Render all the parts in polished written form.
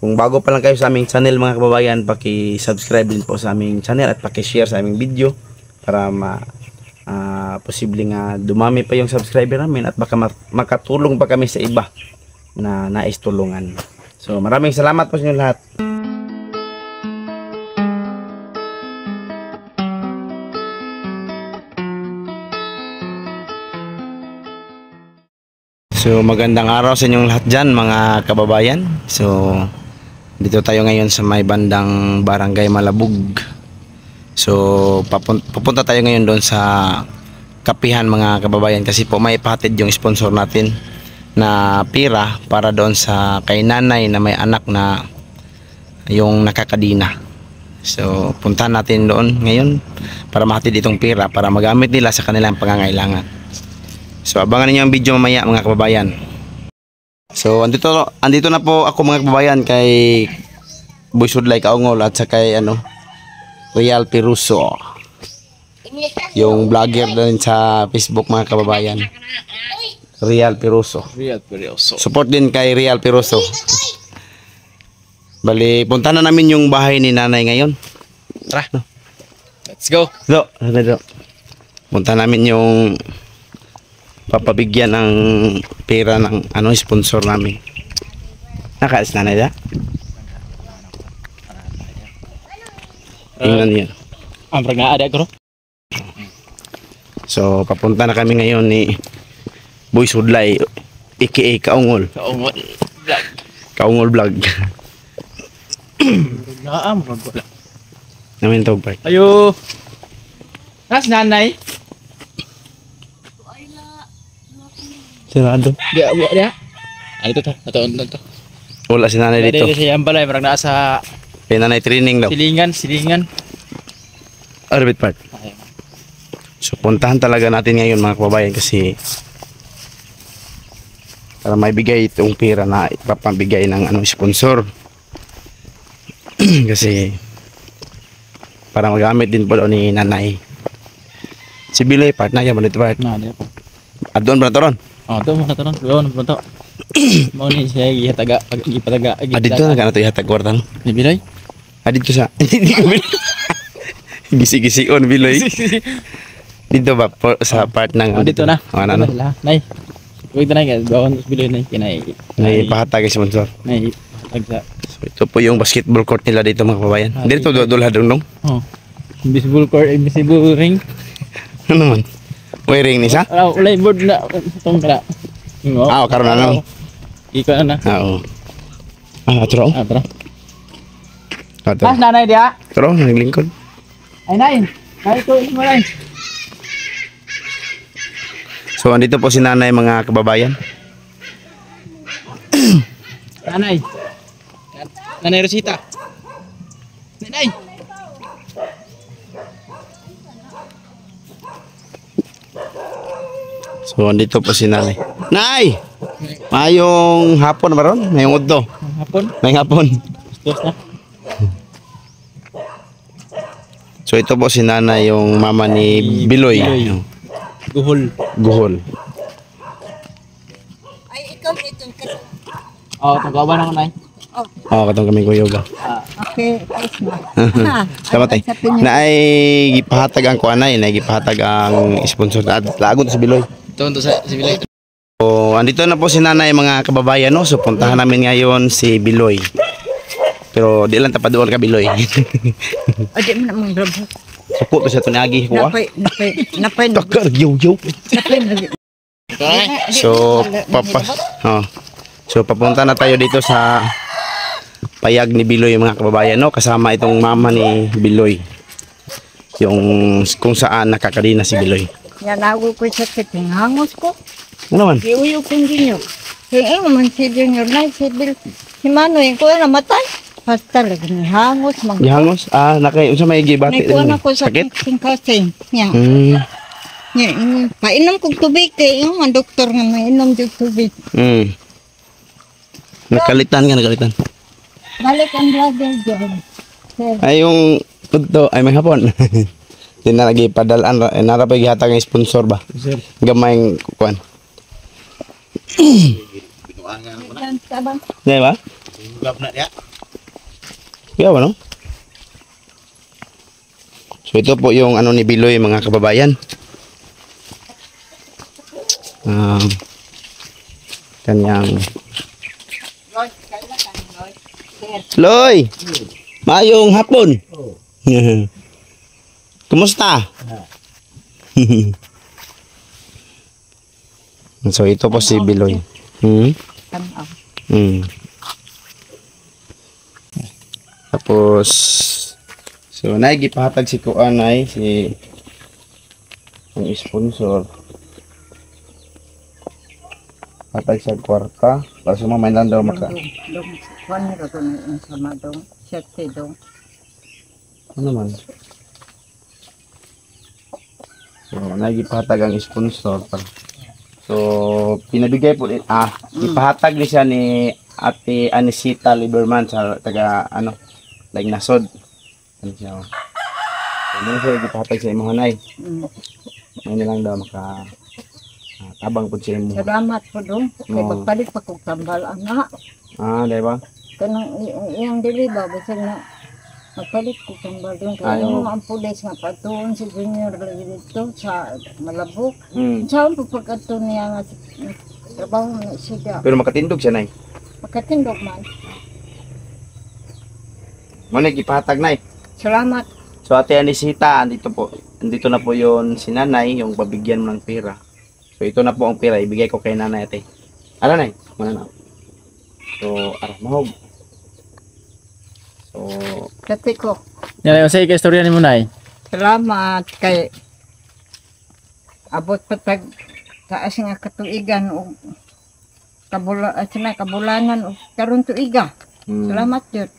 Kung bago pa lang kayo sa aming channel mga kababayan, paki-subscribe din po sa aming channel at paki-share sa aming video para posibleng dumami pa yung subscriber namin at baka makatulong pa kami sa iba na nais tulungan. So maraming salamat po sa inyo lahat. So magandang araw sa inyong lahat dyan mga kababayan. So dito tayo ngayon sa may bandang Barangay Malabug. So pupunta tayo ngayon doon sa kapihan mga kababayan kasi po may ipahatid yung sponsor natin na pira para doon sa kay nanay na may anak na yung nakakadina. So puntahan natin doon ngayon para mahatid itong pira para magamit nila sa kanilang pangangailangan. So abangan niyo ang video mamaya mga kababayan. So andito na po ako mga kababayan kay Boy Sudlay Kaungol at sa kay Real Piruso. Yung vlogger din sa Facebook mga kababayan. Real Piruso. Real Piruso. Support din kay Real Piruso. Bali punta na namin yung bahay ni nanay ngayon. Tara. Let's go. So, punta namin yung papabigyan ng pera ng sponsor namin. Nakaalis na nila? Tingnan niya. Amprag na ada ko. So papunta na kami ngayon ni Boy Sudlay aka Kaungol. Kaungol vlog. Kaungol vlog. Amprag wala. Namin tawag pa. Ayo. Nas nanay. Sirado. Dia buat dia. Itu tuh, atau. Wala si nanay dito. Dari saya ambalay marag naa sa Kay nanay training daw. silingan. Orbit part. So puntahan talaga natin ngayon mga kababayan kasi para may bigay itong pera na ipapabigay ng sponsor. Kasi para magamit din po daw ni nanay. Si Bilay part na yan, manito part. Nah, dia. Adon ba na Oh, tuh mau kataron, belum bentuk. Mau nih saya gihataga, gipataga. Adito na ka na ito ihatag kwartal. Ni Biloy? Adito sa hindi ko bil. Gisi-gisi on Biloy. Dito ba sa part ng Dito na. Ano? Nay. Wait na guys, bawon Biloy nay kinay. May pahatag sa sponsor. Nay tagsa. So ito po yung basketball court nila dito mga kababayan. Dito dulha dong. Oh. Invisible court, invisible ring. Ano man? Wiring ni sa? Ulay board na itong kara. Karon na. Iko na. Oo. Atro. Tara. Atro. Mas nanay dia. Atro naglingkod. Ay nay. Ay to malay. So andito po si nanay mga kababayan. Nanay. Nanay Rosita. Nanay. So andito po si nanay. Nay! Mayong hapon ba ron? Mayong udto. Hapon. Mayong hapon. Terus na. So ito po si nanay yung mama ni Biloy. Guhol. Guhol. Ay, ikaw ito. Oh, tagawan ako nay. Katong kami ko yoga. Okay, ayos na. Tama tay. Na ay gipahatag ang kuanay, na gipahatag ang sponsor na lagon si Biloy. Ito sa si Biloy. So andito na po si nanay mga kababayan no. So puntahan namin ngayon si Biloy. Pero di lang tapaduol ka Biloy. Adi mo na mong grab. Supo to sa tunagi ko. Napay. Takar yo. So So papunta na tayo dito sa payag ni Biloy mga kababayan no, kasama itong mama ni Biloy. Yung kung saan nakakadina si Biloy. Yan ako ko sa kiting hangos ko. Ano man? Iuyo kong ginyo. Kaya man si Junior na si Bill. Si Manoy ko namatay. Basta lagi ni hangos. Gihangos? Nakay unsa may gibati? Naikuha na ko sa kiting kasing. Yan. Painom kong tubig. Kaya yung mga doktor nga mainom yung tubig. Nagkalitan. Balik ang brother dyan. Ay yung udto ay may hapon. Di na lagi padalaan nara pa gihatag ng sponsor ba? Gamay kuan. Tabang. Di ba? Gap na dia. Kaya ba, no? So ito po yung ano ni Biloy mga kababayan. Kanyang Loy! Maayong hapon! Kumusta? So ito po si Biloy. Tanaw. Tapos so gipahatag si Kuan ay si ang sponsor. Hatag sa kwarta para sa mga lang daw maka. Dong, kuan nila ko na sama dong. Siyete dong. Ano man? So gipahatag ang sponsor para. So pinabigay po ipahatag ni siya ni Ate Anisita Liberman sa taga ano like nasod. Ano siya? So mo siya gipahatag sa imong hanay. May lang daw maka tabang po siya mo. Salamat po dong. Kay Oo. pagpalit pa kong tambal ana. Di ba? Kanang iyang dili ba basag na magpalit ko tambal dong. Kaya Ayaw. yung ang pulis nga patuon si Junior dito sa Malabok. Mm. Saan po pagkato niya nga trabaho na siya. Pero makatindog siya nay. Pagkatindog man. Mo na gipahatag nay. Salamat. So Ate Anisita, andito na po yon si nanay, yung babigyan mo ng pera. So ito na po ang pera, ibigay ko kay nanay ate. Ara nay, mana na. So ara mahog. So Dati ko. Yan yung sa ikastorya ni mo nay. Salamat kay abot patag taas nga katuigan o kabulanan o karon tuiga. Salamat jud.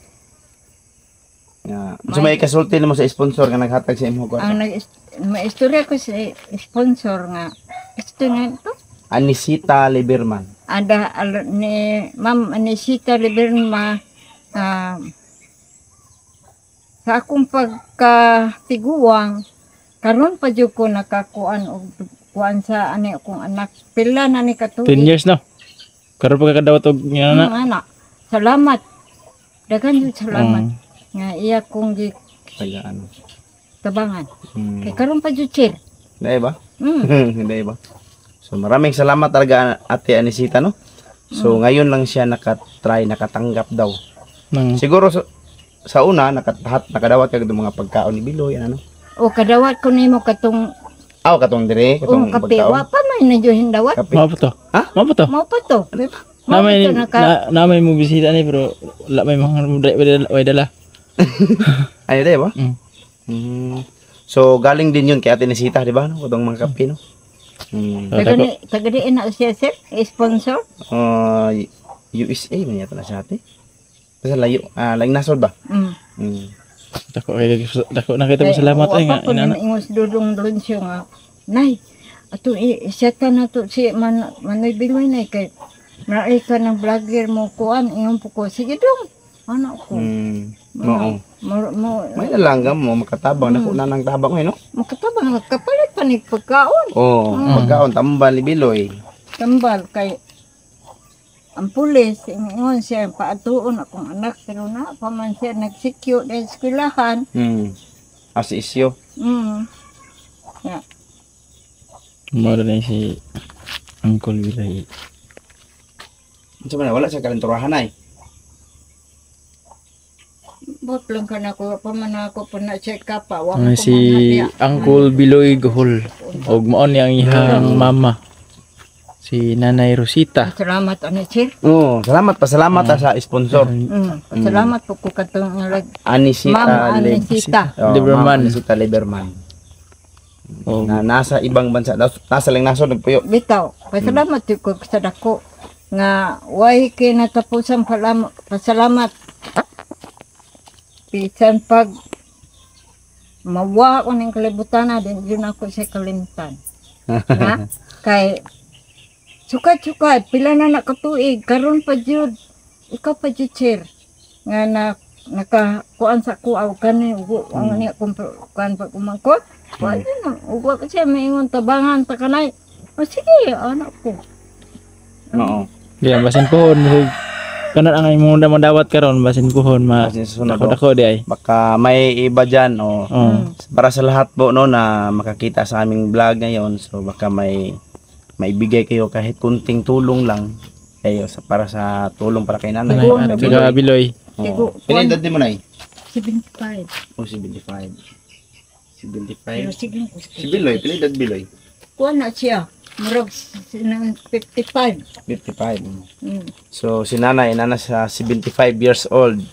so may kasulti mo sa sponsor nga naghatag sa imong kwarta. Ang maistorya ko sa sponsor nga gusto nga ito. Anisita Liberman. Ni Ma'am Anisita Liberma sa akong pagkatiguang karon pa jud ko nakakuan og kuan sa ani akong anak pila na ni 10 katuig. years no. Karon pa kadawat og nga na. Anak. Salamat. Dagan jud salamat nga iya kong Taga ano. gitabangan. Kay karon pa jud sir. Dai ba? Mm. Dai ba? So maraming salamat talaga Ate Anisita no. So ngayon lang siya nakatanggap daw. Nang Siguro sa una nakadawat ka ng mga pagkaon ni Biloy ano. O kadawat ko nimo katong Katong dire, katong kape wa pagkaon. pa man na jud hindawat. Kape. mao pa to. Ha? Mao pa to. Mao pa to. Ano ba? Mao pa Namay to namay mo bisita ni pero wala may mga way dala. Ay, di ba? Mm. So galing din yun kay Ate Anisita, di ba? No? Katong mga kape no. Tagadi na siya sir, sponsor. USA man yata na siya ate. Kasi layo, lang nasod ba? Mm. Dako nakita mo salamat ay nga inana. Ingos dudong lunsyo nga. Nay, ato iseta na to si Manoy Biloy na kay naay ka ng vlogger mo kuan ingon po ko. Sige dong. Ano ko? Oo. Mo May nalanggam mo makatabang nako na nang tabang mo no. makatabang kapalit pa ni pagkaon. Oh, pagkaon tambal ni Biloy. Tambal kay ang pulis, ingon siya, paatuon akong anak, pero na pa man siya nagsikyo na eskwelahan. Si isyo. Yeah. Mao na si Uncle Bilay. Unsa man wala sa kalenturahan ay. Bot lang ka na ko, pa man ako pa na check up pa. Wa Ano ko si manghadya. Uncle Biloy Gohol. Og mao ni ang iyang mama. Si Nanay Rosita. Salamat ani sir. Salamat sa sponsor. Salamat po ko katong Anisita Ma'am Anisita. Liberman. Anisita Liberman. Oh. Na nasa ibang bansa, nasa lang nasod nagpuyo. Bitaw, pasalamat yun ko sa dako nga way kay natapusan pasalamat. Bisan pag mawa ko ng kalibutan na din yun ako sa kalimtan. Ha? Kay sukat pila na nakatuig karon pa jud ikaw pa jud sir nga nakakuan sa kuaw kani ugo ang ni kuan pag umangkot wa na ugo pa siya maingon tabangan ta kanay o sige anak ko. Oo. Diyan basin pohon Kanan ang imong dawat karon basin kuhon ma. Basin sa sunod, Dako di ay. Baka may iba dyan, Oh. para sa lahat po no na makakita sa aming vlog ngayon, so baka may maibigay kayo kahit kunting tulong lang kayo para sa tulong para kay nanay. Nanay, Para at saka Biloy. Tigo, Ilan edad mo na 75. Oh, 75. Pero 75. sige, Si Biloy, pila edad Biloy? kuha na siya. Murag ng 55. 55. Mm. So si nanay sa 75 years old.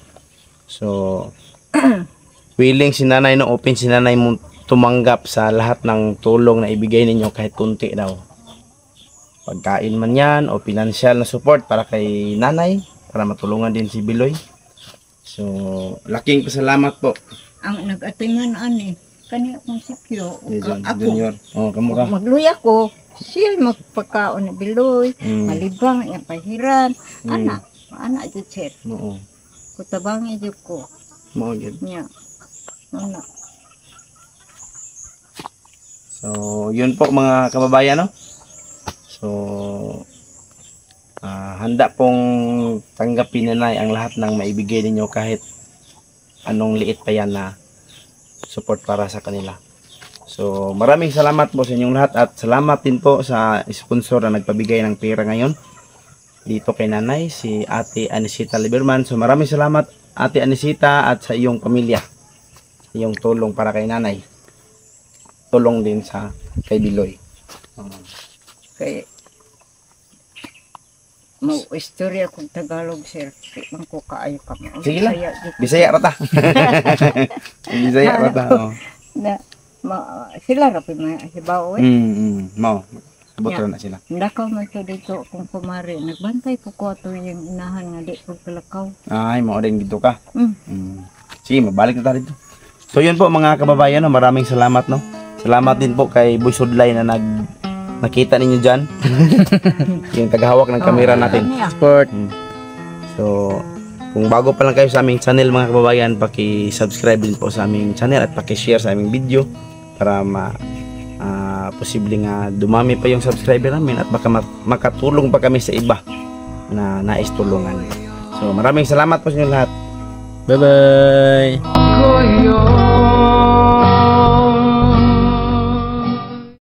So willing si nanay no, open si nanay mo tumanggap sa lahat ng tulong na ibigay ninyo kahit kunti daw. Pagkain man yan o financial na support para kay nanay para matulungan din si Biloy. So laking pasalamat po. Ang nag-atingan ani kani akong sikyo. Ako Junior. Oh, kamu ka. magluya ko. Siya magpakaon na Biloy. Mm. Malibang yung pahiran. Anak jud sir. Oo. Kutabang jud ko. Mo gyud. Nya. Anak. So, yun po mga kababayan, no? So, handa pong tanggapin na ang lahat ng maibigay ninyo kahit anong liit pa yan na support para sa kanila. So, maraming salamat po sa inyong lahat at salamat din po sa sponsor na nagpabigay ng pera ngayon dito kay nanay, si Ate Anisita Liberman. So, maraming salamat Ate Anisita at sa iyong pamilya. Iyong tulong para kay nanay. Tulong din sa kay Biloy. Kay mo istorya kung Tagalog sir. Di man ko kaayo kami. Sige lang. Bisaya rata. Bisaya rata. Oh. Na sila ra pa mga hibaw eh. Mao. Buto na sila. Ndakaw man ko dito kung kumari. Nagbantay po ko ato yung inahan nga di ko kalakaw. Ay, mao din dito ka. Mm. Sige, mabalik na tayo dito. So yun po mga kababayan, no? Maraming salamat, no. Salamat din po kay Boy Sudlay na nakita ninyo dyan. Yung tagahawak ng kamera natin. Sport. So, kung bago pa lang kayo sa aming channel mga kababayan, paki-subscribe din po sa aming channel at paki-share sa aming video para posibleng dumami pa yung subscriber namin at baka makatulong pa kami sa iba na nais tulungan. So, maraming salamat po sa inyo lahat. Bye-bye.